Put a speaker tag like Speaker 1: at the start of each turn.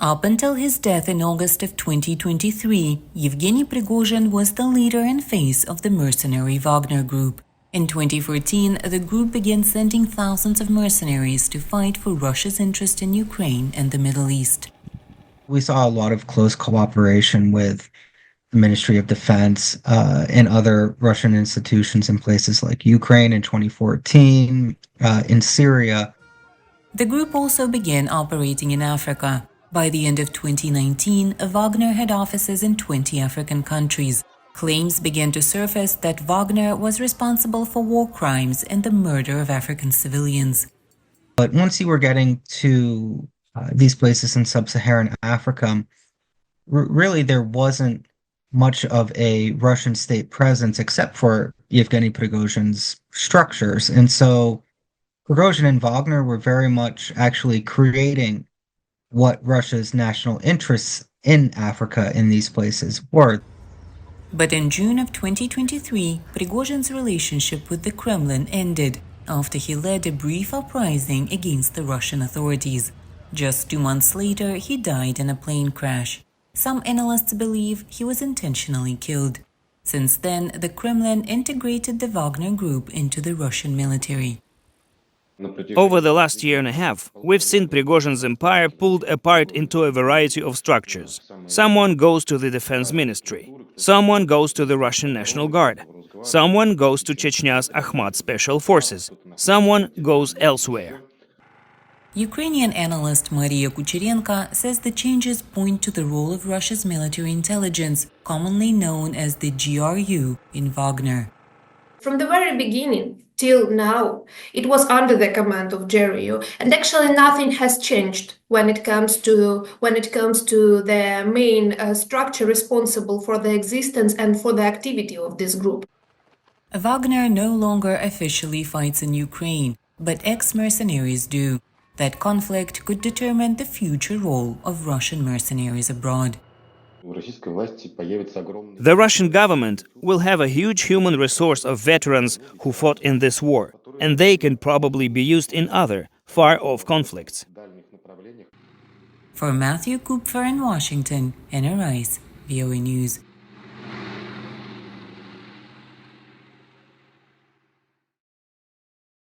Speaker 1: Up until his death in August of 2023, Yevgeny Prigozhin was the leader and face of the mercenary Wagner Group. In 2014, the group began sending thousands of mercenaries to fight for Russia's interest in Ukraine and the Middle East.
Speaker 2: We saw a lot of close cooperation with the Ministry of Defense and other Russian institutions in places like Ukraine in 2014, in Syria.
Speaker 1: The group also began operating in Africa. By the end of 2019, Wagner had offices in 20 African countries. Claims began to surface that Wagner was responsible for war crimes and the murder of African civilians.
Speaker 2: But once you were getting to these places in sub-Saharan Africa, really there wasn't much of a Russian state presence except for Yevgeny Prigozhin's structures. And so Prigozhin and Wagner were very much actually creating what Russia's national interests in Africa in these places were.
Speaker 1: But in June of 2023, Prigozhin's relationship with the Kremlin ended after he led a brief uprising against the Russian authorities. Just 2 months later, he died in a plane crash. Some analysts believe he was intentionally killed. Since then, the Kremlin integrated the Wagner Group into the Russian military.
Speaker 3: Over the last year and a half, we've seen Prigozhin's empire pulled apart into a variety of structures. Someone goes to the defense ministry. Someone goes to the Russian National Guard. Someone goes to Chechnya's Akhmat Special Forces. Someone goes elsewhere.
Speaker 1: Ukrainian analyst Maria Kucherenko says the changes point to the role of Russia's military intelligence, commonly known as the GRU, in Wagner.
Speaker 4: From the very beginning till now, it was under the command of GRU, and actually nothing has changed when it comes to the main structure responsible for the existence and for the activity of this group.
Speaker 1: Wagner no longer officially fights in Ukraine, but ex-mercenaries do. That conflict could determine the future role of Russian mercenaries abroad.
Speaker 3: The Russian government will have a huge human resource of veterans who fought in this war, and they can probably be used in other, far-off conflicts.
Speaker 1: For Matthew Kupfer in Washington, Anna Rice, VOA News.